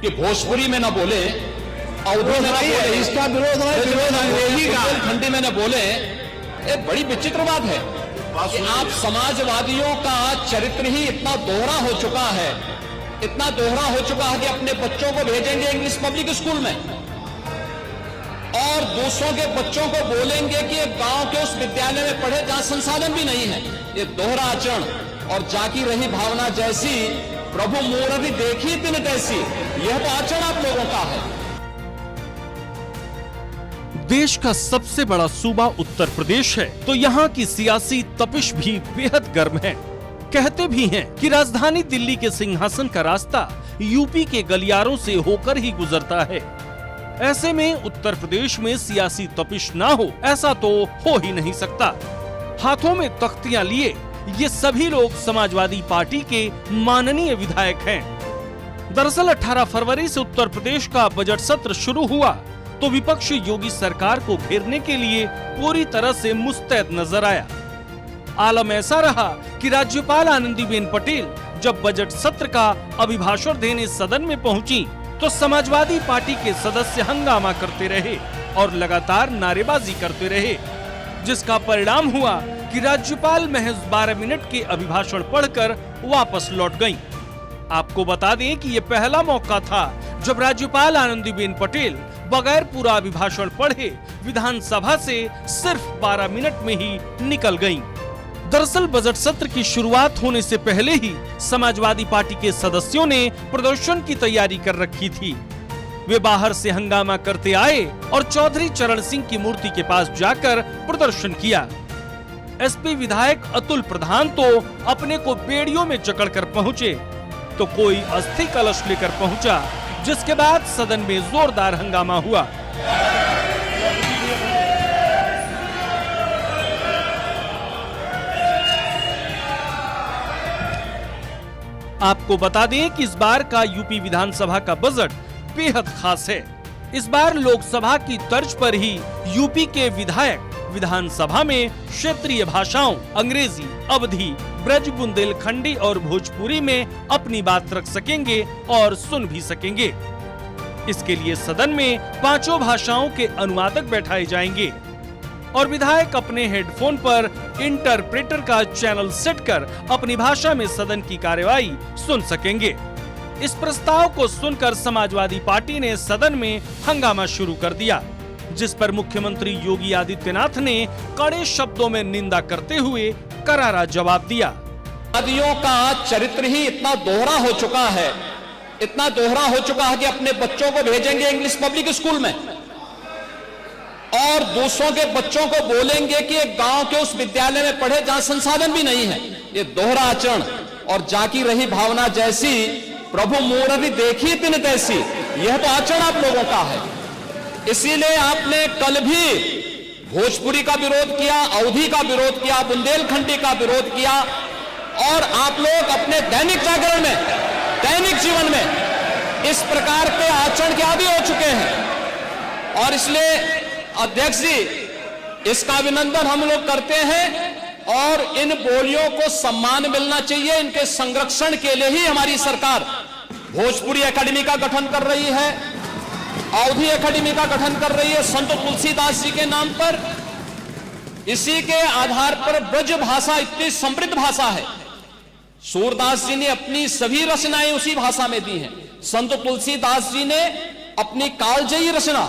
कि भोजपुरी में न बोले, अवधी में न बोले, इसका विरोध है, विरोध अंग्रेजी का, खंडी में न बोले। एक बड़ी विचित्र बात है कि आप समाजवादियों का चरित्र ही इतना दोहरा हो चुका है, इतना दोहरा हो चुका है कि अपने बच्चों को भेजेंगे इंग्लिश पब्लिक स्कूल में और दूसरों के बच्चों को बोलेंगे कि गांव के उस विद्यालय में पढ़े जहां संसाधन भी नहीं है। ये दोहरा आचरण और जाकी रही भावना जैसी प्रभु मूर्ति देखी तिन तैसी, यह तो आचरण आप लोगों का है। देश का सबसे बड़ा सूबा उत्तर प्रदेश है तो यहाँ की सियासी तपिश भी बेहद गर्म है। कहते भी हैं कि राजधानी दिल्ली के सिंहासन का रास्ता यूपी के गलियारों से होकर ही गुजरता है। ऐसे में उत्तर प्रदेश में सियासी तपिश ना हो ऐसा तो हो ही नहीं सकता। हाथों में तख्तियां लिए ये सभी लोग समाजवादी पार्टी के माननीय विधायक हैं। दरअसल 18 फरवरी से उत्तर प्रदेश का बजट सत्र शुरू हुआ तो विपक्ष योगी सरकार को घेरने के लिए पूरी तरह से मुस्तैद नजर आया। आलम ऐसा रहा कि राज्यपाल आनंदीबेन पटेल जब बजट सत्र का अभिभाषण देने सदन में पहुंची तो समाजवादी पार्टी के सदस्य हंगामा करते रहे और लगातार नारेबाजी करते रहे, जिसका परिणाम हुआ कि राज्यपाल महज 12 मिनट के अभिभाषण पढ़कर वापस लौट गईं। आपको बता दें कि ये पहला मौका था जब राज्यपाल आनंदीबेन पटेल बगैर पूरा अभिभाषण पढ़े विधानसभा से सिर्फ 12 मिनट में ही निकल गईं। दरअसल बजट सत्र की शुरुआत होने से पहले ही समाजवादी पार्टी के सदस्यों ने प्रदर्शन की तैयारी कर रखी थी। वे बाहर से हंगामा करते आए और चौधरी चरण सिंह की मूर्ति के पास जाकर प्रदर्शन किया। एसपी विधायक अतुल प्रधान तो अपने को बेड़ियों में जकड़कर पहुंचे तो कोई अस्थि कलश लेकर पहुंचा, जिसके बाद सदन में जोरदार हंगामा हुआ। आपको बता दें कि इस बार का यूपी विधानसभा का बजट बेहद खास है। इस बार लोकसभा की तर्ज पर ही यूपी के विधायक विधानसभा में क्षेत्रीय भाषाओं अंग्रेजी, अवधी, ब्रज, बुंदेलखंडी और भोजपुरी में अपनी बात रख सकेंगे और सुन भी सकेंगे। इसके लिए सदन में 5 भाषाओं के अनुवादक बैठाए जाएंगे और विधायक अपने हेडफोन पर इंटरप्रेटर का चैनल सेट कर अपनी भाषा में सदन की कार्यवाही सुन सकेंगे। इस प्रस्ताव को सुनकर समाजवादी पार्टी ने सदन में हंगामा शुरू कर दिया, जिस पर मुख्यमंत्री योगी आदित्यनाथ ने कड़े शब्दों में निंदा करते हुए करारा जवाब दिया। समाजवादियों का चरित्र ही इतना दोहरा हो चुका है, इतना दोहरा हो चुका है कि अपने बच्चों को भेजेंगे इंग्लिश पब्लिक स्कूल में और दूसरों के बच्चों को बोलेंगे कि गांव के उस विद्यालय में पढ़े जहां संसाधन भी नहीं है। ये दोहरा आचरण और जाकी रही भावना जैसी प्रभु मूर्ति देखी तिन तैसी, यह तो आचरण आप लोगों का है। इसीलिए आपने कल भी भोजपुरी का विरोध किया, अवधी का विरोध किया, बुंदेलखंडी का विरोध किया और आप लोग अपने दैनिक जागरण में, दैनिक जीवन में इस प्रकार के आचरण के आदी हो चुके हैं। और इसलिए अध्यक्ष जी, इसका अभिनंदन हम लोग करते हैं और इन बोलियों को सम्मान मिलना चाहिए। इनके संरक्षण के लिए ही हमारी सरकार भोजपुरी एकेडमी का गठन कर रही है, अवधी एकेडमी का गठन कर रही है संत तुलसीदास जी के नाम पर। इसी के आधार पर ब्रज भाषा इतनी समृद्ध भाषा है। सूरदास जी ने अपनी सभी रचनाएं उसी भाषा में दी हैं। संत तुलसीदास जी ने अपनी कालजयी रचना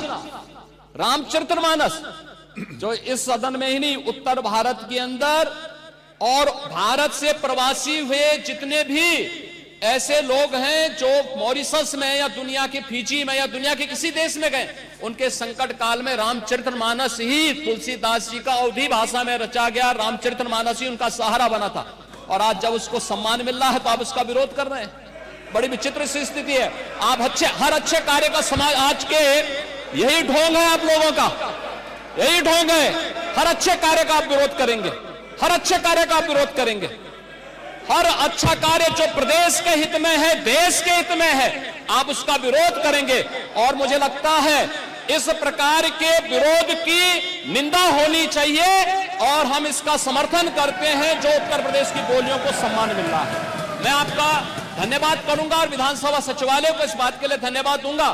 रामचरितमानस, जो इस सदन में ही नहीं उत्तर भारत के अंदर और भारत से प्रवासी हुए जितने भी ऐसे लोग हैं जो मॉरिशस में या दुनिया के फिजी में या दुनिया के किसी देश में गए, उनके संकट काल में रामचरितमानस ही तुलसीदास जी का अवधी भाषा में रचा गया रामचरितमानस ही उनका सहारा बना था। और आज जब उसको सम्मान मिल रहा है तो आप उसका विरोध कर रहे हैं। बड़ी विचित्र सी स्थिति है। आप हर अच्छे कार्य का समाज, आज के यही ढोंग है आप लोगों का, यही ढोंग है। हर अच्छे कार्य का आप विरोध करेंगे, हर अच्छे कार्य का आप विरोध करेंगे। हर अच्छा कार्य जो प्रदेश के हित में है, देश के हित में है, आप उसका विरोध करेंगे। और मुझे लगता है इस प्रकार के विरोध की निंदा होनी चाहिए और हम इसका समर्थन करते हैं जो उत्तर प्रदेश की बोलियों को सम्मान मिल रहा है। मैं आपका धन्यवाद करूंगा और विधानसभा सचिवालय को इस बात के लिए धन्यवाद दूंगा।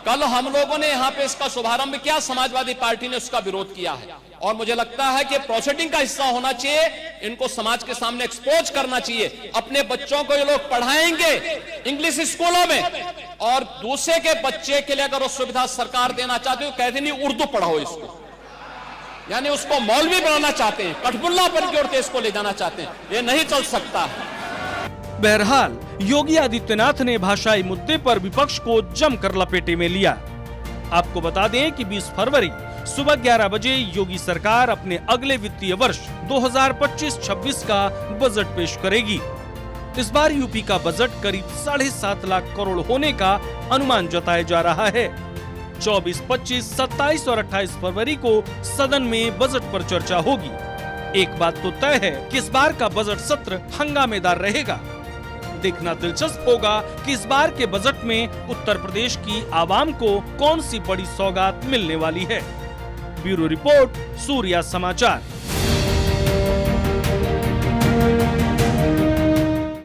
कल हम लोगों ने यहां पे इसका शुभारंभ किया, समाजवादी पार्टी ने उसका विरोध किया है और मुझे लगता है कि प्रोसीडिंग का हिस्सा होना चाहिए, इनको समाज के सामने एक्सपोज करना चाहिए। अपने बच्चों को ये लोग पढ़ाएंगे इंग्लिश स्कूलों में और दूसरे के बच्चे के लिए अगर वो सुविधा सरकार देना चाहती है तो कहते नहीं उर्दू पढ़ाओ इसको, यानी उसको मौलवी बनाना चाहते हैं, कठपुल्ला पर की ओर देश को ले जाना चाहते हैं। ये नहीं चल सकता है। बहरहाल योगी आदित्यनाथ ने भाषाई मुद्दे पर विपक्ष को जमकर लपेटे में लिया। आपको बता दें कि 20 फरवरी सुबह 11 बजे योगी सरकार अपने अगले वित्तीय वर्ष 2025-26 का बजट पेश करेगी। इस बार यूपी का बजट करीब 7.5 लाख करोड़ होने का अनुमान जताया जा रहा है। 24, 25, 27 और 28 फरवरी को सदन में बजट पर चर्चा होगी। एक बात तो तय है कि इस बार का बजट सत्र हंगामेदार रहेगा। देखना दिलचस्प होगा कि इस बार के बजट में उत्तर प्रदेश की आवाम को कौन सी बड़ी सौगात मिलने वाली है। ब्यूरो रिपोर्ट, सूर्या समाचार।